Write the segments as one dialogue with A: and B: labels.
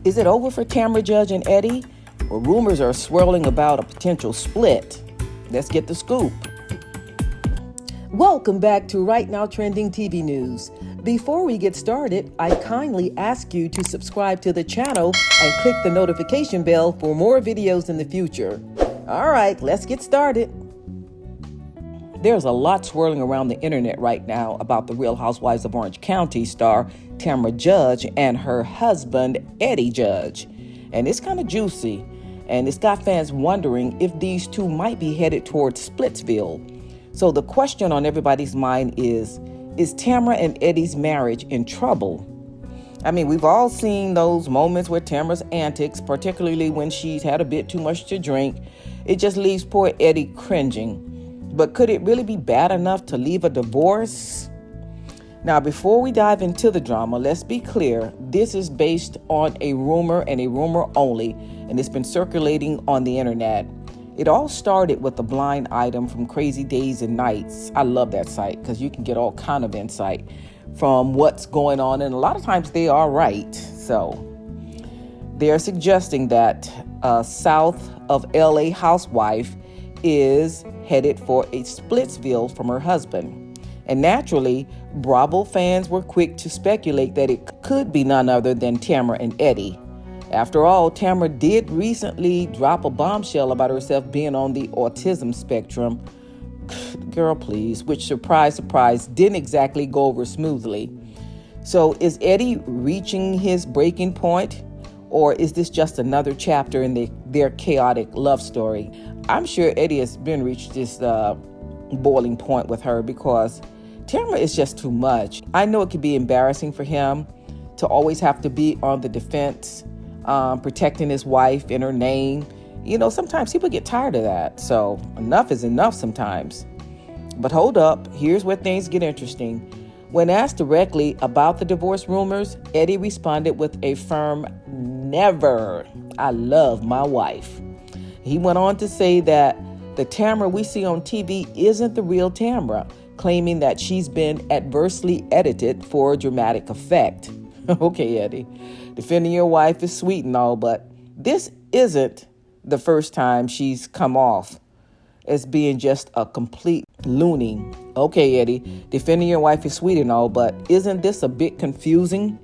A: Is it over for Tamra, Judge, and Eddie? Well, rumors are swirling about a potential split. Let's get the scoop. Welcome back to Right Now Trending TV News. Before we get started, I kindly ask you to subscribe to the channel and click the notification bell for more videos in the future. All right, let's get started. There's a lot swirling around the internet right now about the Real Housewives of Orange County star Tamra Judge and her husband Eddie Judge. And it's kind of juicy, and it's got fans wondering if these two might be headed towards Splitsville. So the question on everybody's mind is Tamra and Eddie's marriage in trouble? I mean, we've all seen those moments where Tamra's antics, particularly when she's had a bit too much to drink, it just leaves poor Eddie cringing. But could it really be bad enough to leave a divorce? Now, before we dive into the drama, let's be clear. This is based on a rumor and a rumor only, and it's been circulating on the internet. It all started with a blind item from Crazy Days and Nights. I love that site because you can get all kind of insight from what's going on, and a lot of times they are right. So they're suggesting that a south of LA housewife is headed for a Splitsville from her husband. And naturally, Bravo fans were quick to speculate that it could be none other than Tamra and Eddie. After all, Tamra did recently drop a bombshell about herself being on the autism spectrum. Girl, please, which, surprise, surprise, didn't exactly go over smoothly. So is Eddie reaching his breaking point? Or is this just another chapter in their chaotic love story? I'm sure Eddie has been reached this boiling point with her because Tamra is just too much. I know it could be embarrassing for him to always have to be on the defense, protecting his wife and her name. You know, sometimes people get tired of that. So enough is enough sometimes. But hold up, here's where things get interesting. When asked directly about the divorce rumors, Eddie responded with a firm never. I love my wife. He went on to say that the Tamra we see on TV isn't the real Tamra, claiming that she's been adversely edited for dramatic effect. Okay, Eddie, defending your wife is sweet and all, but this isn't the first time she's come off as being just a complete loony. Okay, Eddie, defending your wife is sweet and all, but isn't this a bit confusing?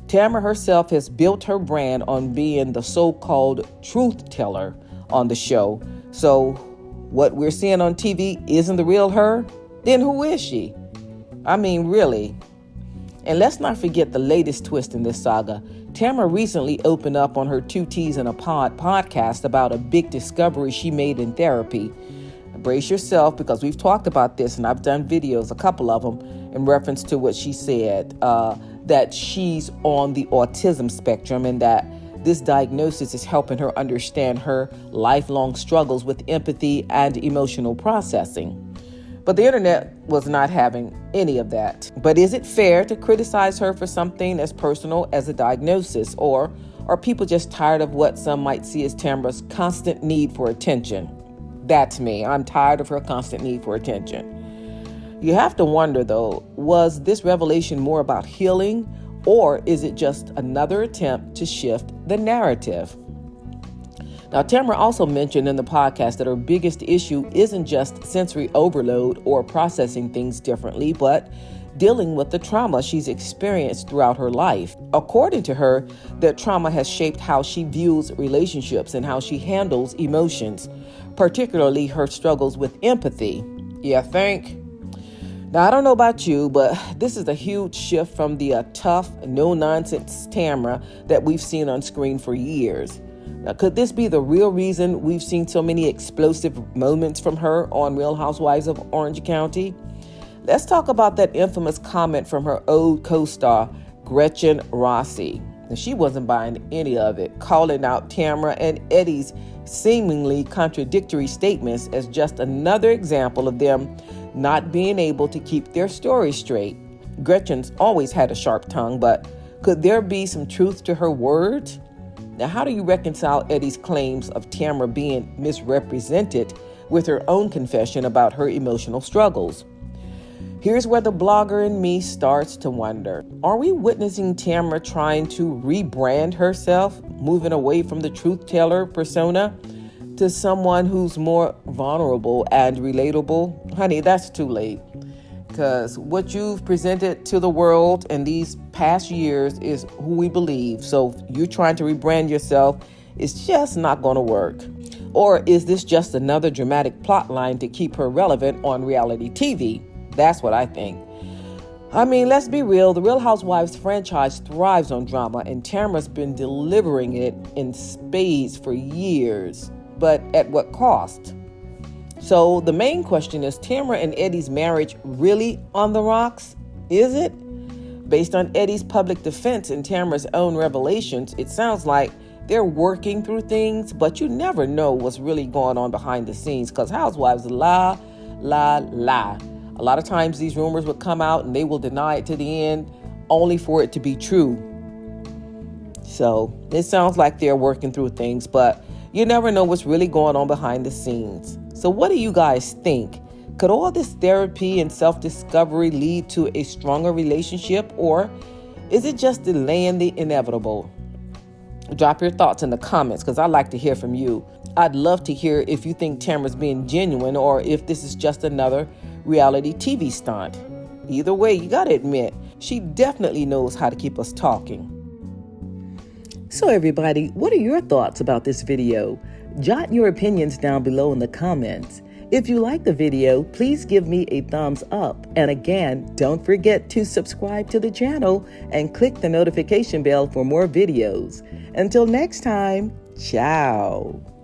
A: Tamra herself has built her brand on being the so-called truth teller on the show. So what we're seeing on TV isn't the real her? Then who is she? I mean, really. And let's not forget the latest twist in this saga. Tamra recently opened up on her 2 T's in a Pod podcast about a big discovery she made in therapy. Brace yourself, because we've talked about this and I've done videos, a couple of them, in reference to what she said, that she's on the autism spectrum and that this diagnosis is helping her understand her lifelong struggles with empathy and emotional processing. But the internet was not having any of that. But is it fair to criticize her for something as personal as a diagnosis? Or are people just tired of what some might see as Tamra's constant need for attention? That's me. I'm tired of her constant need for attention. You have to wonder, though, was this revelation more about healing, or is it just another attempt to shift the narrative? Now, Tamra also mentioned in the podcast that her biggest issue isn't just sensory overload or processing things differently, but dealing with the trauma she's experienced throughout her life. According to her, that trauma has shaped how she views relationships and how she handles emotions, particularly her struggles with empathy. You think? Now, I don't know about you, but this is a huge shift from the tough, no-nonsense Tamra that we've seen on screen for years. Now, could this be the real reason we've seen so many explosive moments from her on Real Housewives of Orange County? Let's talk about that infamous comment from her old co-star, Gretchen Rossi. Now, she wasn't buying any of it, calling out Tamra and Eddie's seemingly contradictory statements as just another example of them not being able to keep their story straight. Gretchen's always had a sharp tongue, but could there be some truth to her words? Now, how do you reconcile Eddie's claims of Tamra being misrepresented with her own confession about her emotional struggles? Here's where the blogger in me starts to wonder. Are we witnessing Tamra trying to rebrand herself, moving away from the truth teller persona to someone who's more vulnerable and relatable? Honey, that's too late. Because what you've presented to the world in these past years is who we believe. So you trying to rebrand yourself is just not going to work. Or is this just another dramatic plot line to keep her relevant on reality TV? That's what I think. I mean, let's be real. The Real Housewives franchise thrives on drama, and Tamra's been delivering it in spades for years. But at what cost? So the main question is, Tamra and Eddie's marriage really on the rocks? Is it? Based on Eddie's public defense and Tamra's own revelations, it sounds like they're working through things, but you never know what's really going on behind the scenes, because housewives lie. A lot of times these rumors will come out and they will deny it to the end, only for it to be true. So it sounds like they're working through things, but you never know what's really going on behind the scenes. So what do you guys think? Could all this therapy and self-discovery lead to a stronger relationship, or is it just delaying the inevitable? Drop your thoughts in the comments, because I'd like to hear from you. I'd love to hear if you think Tamra's being genuine or if this is just another reality TV stunt. Either way, you gotta admit, she definitely knows how to keep us talking. So everybody, what are your thoughts about this video? Jot your opinions down below in the comments. If you like the video, please give me a thumbs up. And again, don't forget to subscribe to the channel and click the notification bell for more videos. Until next time, ciao.